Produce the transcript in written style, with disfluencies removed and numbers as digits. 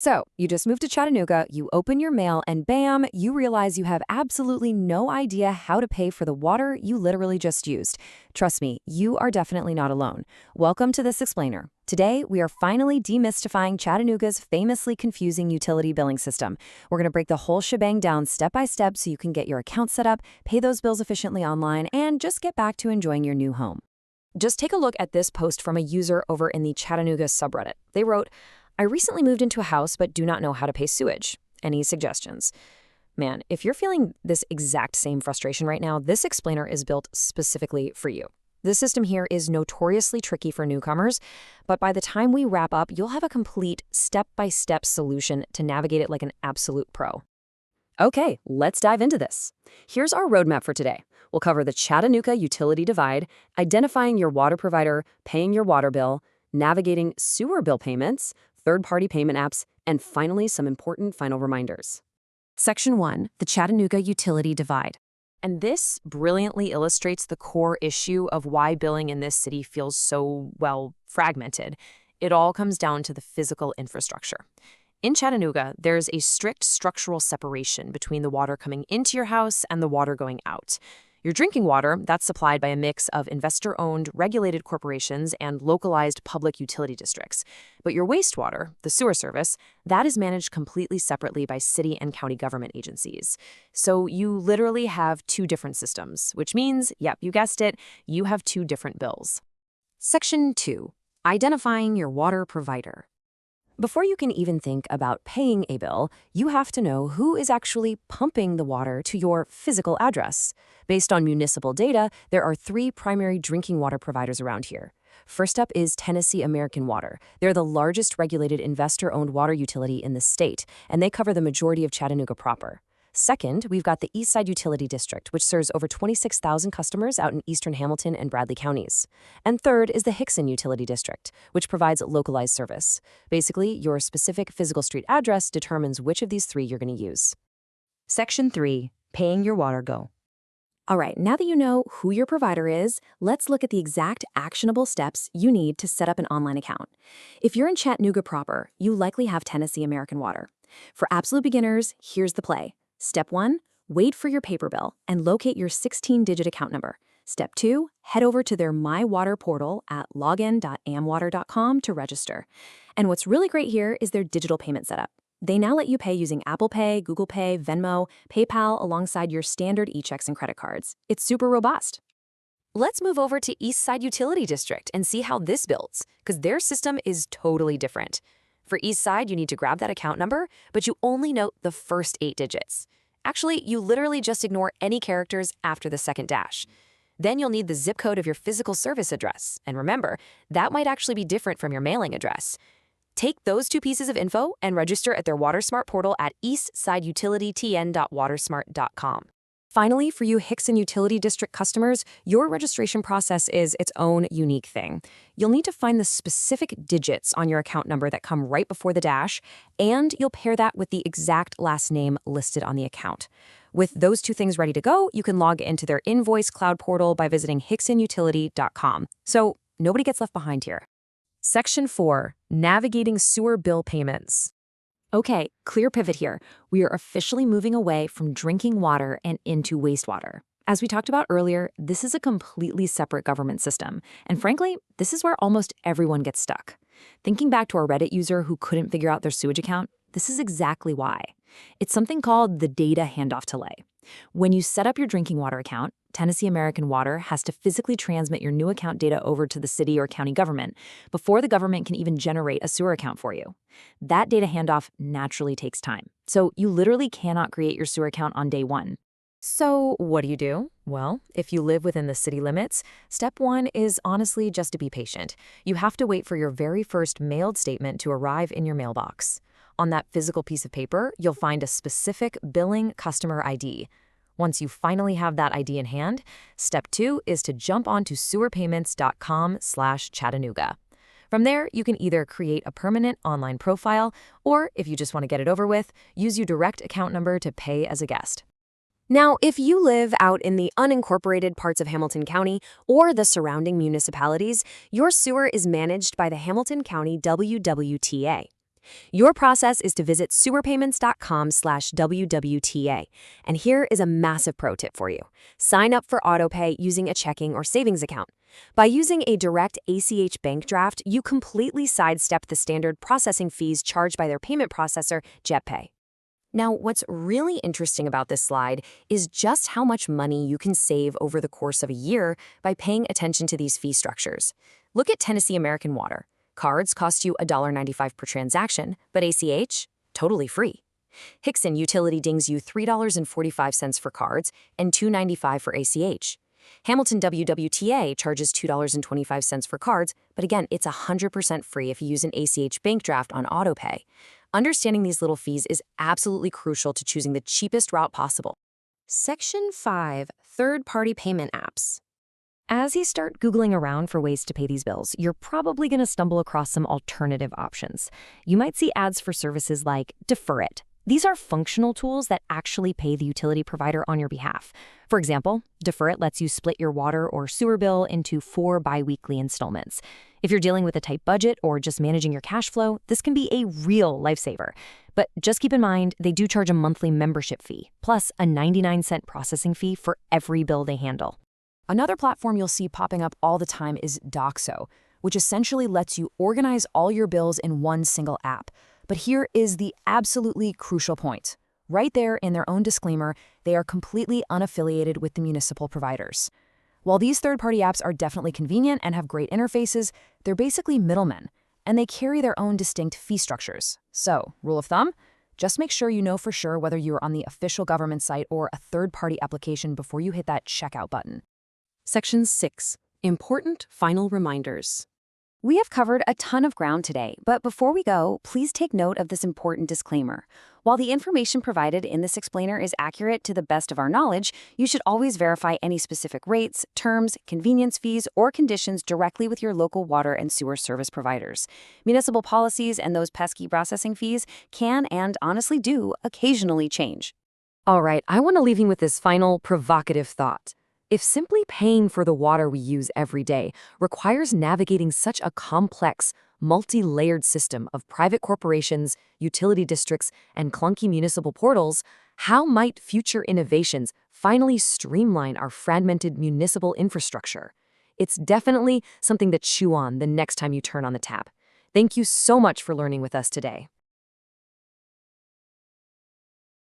So, you just moved to Chattanooga, you open your mail, and bam, you realize you have absolutely no idea how to pay for the water you literally just used. Trust me, you are definitely not alone. Welcome to This Explainer. Today, we are finally demystifying Chattanooga's famously confusing utility billing system. We're going to break the whole shebang down step by step so you can get your account set up, pay those bills efficiently online, and just get back to enjoying your new home. Just take a look at this post from a user over in the Chattanooga subreddit. They wrote, I recently moved into a house but do not know how to pay sewage. Any suggestions? Man, if you're feeling this exact same frustration right now, this explainer is built specifically for you. This system here is notoriously tricky for newcomers, but by the time we wrap up, you'll have a complete step-by-step solution to navigate it like an absolute pro. Okay, let's dive into this. Here's our roadmap for today. We'll cover the Chattanooga utility divide, identifying your water provider, paying your water bill, navigating sewer bill payments, third-party payment apps, and finally, some important final reminders. Section 1, the Chattanooga utility divide. And this brilliantly illustrates the core issue of why billing in this city feels so, fragmented. It all comes down to the physical infrastructure. In Chattanooga, there's a strict structural separation between the water coming into your house and the water going out. Your drinking water, that's supplied by a mix of investor-owned, regulated corporations and localized public utility districts. But your wastewater, the sewer service, that is managed completely separately by city and county government agencies. So you literally have two different systems, which means, yep, you guessed it, you have two different bills. Section 2. Identifying your water provider. Before you can even think about paying a bill, you have to know who is actually pumping the water to your physical address. Based on municipal data, there are three primary drinking water providers around here. First up is Tennessee American Water. They're the largest regulated investor-owned water utility in the state, and they cover the majority of Chattanooga proper. Second, we've got the Eastside Utility District, which serves over 26,000 customers out in eastern Hamilton and Bradley counties. And third is the Hickson Utility District, which provides localized service. Basically, your specific physical street address determines which of these three you're going to use. Section 3. Paying your water bill. All right, now that you know who your provider is, let's look at the exact actionable steps you need to set up an online account. If you're in Chattanooga proper, you likely have Tennessee American Water. For absolute beginners, here's the play. Step 1, wait for your paper bill and locate your 16-digit account number. Step 2, head over to their My Water portal at login.amwater.com to register. And what's really great here is their digital payment setup. They now let you pay using Apple Pay, Google Pay, Venmo, PayPal alongside your standard e-checks and credit cards. It's super robust. Let's move over to Eastside Utility District and see how this builds, because their system is totally different. For Eastside, you need to grab that account number, but you only note the first 8 digits. Actually, you literally just ignore any characters after the second dash. Then you'll need the zip code of your physical service address. And remember, that might actually be different from your mailing address. Take those two pieces of info and register at their WaterSmart portal at eastsideutilityn.watersmart.com. Finally, for you Hickson Utility District customers, your registration process is its own unique thing. You'll need to find the specific digits on your account number that come right before the dash, and you'll pair that with the exact last name listed on the account. With those two things ready to go, you can log into their Invoice Cloud portal by visiting hicksonyutility.com. So nobody gets left behind here. Section 4. Navigating sewer bill payments. Okay, clear pivot here. We are officially moving away from drinking water and into wastewater. As we talked about earlier, this is a completely separate government system. And frankly, this is where almost everyone gets stuck. Thinking back to our Reddit user who couldn't figure out their sewage account, this is exactly why. It's something called the data handoff delay. When you set up your drinking water account, Tennessee American Water has to physically transmit your new account data over to the city or county government before the government can even generate a sewer account for you. That data handoff naturally takes time, so you literally cannot create your sewer account on day one. So what do? Well, if you live within the city limits, step 1 is honestly just to be patient. You have to wait for your very first mailed statement to arrive in your mailbox. On that physical piece of paper, you'll find a specific billing customer ID. Once you finally have that ID in hand, step 2 is to jump onto sewerpayments.com/Chattanooga. From there, you can either create a permanent online profile, or if you just want to get it over with, use your direct account number to pay as a guest. Now, if you live out in the unincorporated parts of Hamilton County or the surrounding municipalities, your sewer is managed by the Hamilton County WWTA. Your process is to visit sewerpayments.com/WWTA. And here is a massive pro tip for you. Sign up for autopay using a checking or savings account. By using a direct ACH bank draft, you completely sidestep the standard processing fees charged by their payment processor, JetPay. Now, what's really interesting about this slide is just how much money you can save over the course of a year by paying attention to these fee structures. Look at Tennessee American Water. Cards cost you $1.95 per transaction, but ACH? Totally free. Hickson Utility dings you $3.45 for cards and $2.95 for ACH. Hamilton WWTA charges $2.25 for cards, but again, it's 100% free if you use an ACH bank draft on autopay. Understanding these little fees is absolutely crucial to choosing the cheapest route possible. Section 5. Third-party payment apps. As you start Googling around for ways to pay these bills, you're probably going to stumble across some alternative options. You might see ads for services like Defer It. These are functional tools that actually pay the utility provider on your behalf. For example, Defer It lets you split your water or sewer bill into 4 bi-weekly installments. If you're dealing with a tight budget or just managing your cash flow, this can be a real lifesaver. But just keep in mind, they do charge a monthly membership fee, plus a 99-cent processing fee for every bill they handle. Another platform you'll see popping up all the time is Doxo, which essentially lets you organize all your bills in one single app. But here is the absolutely crucial point. Right there in their own disclaimer, they are completely unaffiliated with the municipal providers. While these third-party apps are definitely convenient and have great interfaces, they're basically middlemen, and they carry their own distinct fee structures. So, rule of thumb, just make sure you know for sure whether you're on the official government site or a third-party application before you hit that checkout button. Section 6. Important final reminders. We have covered a ton of ground today, but before we go, please take note of this important disclaimer. While the information provided in this explainer is accurate to the best of our knowledge, you should always verify any specific rates, terms, convenience fees, or conditions directly with your local water and sewer service providers. Municipal policies and those pesky processing fees can and honestly do occasionally change. All right, I want to leave you with this final provocative thought. If simply paying for the water we use every day requires navigating such a complex, multi-layered system of private corporations, utility districts, and clunky municipal portals, how might future innovations finally streamline our fragmented municipal infrastructure? It's definitely something to chew on the next time you turn on the tap. Thank you so much for learning with us today.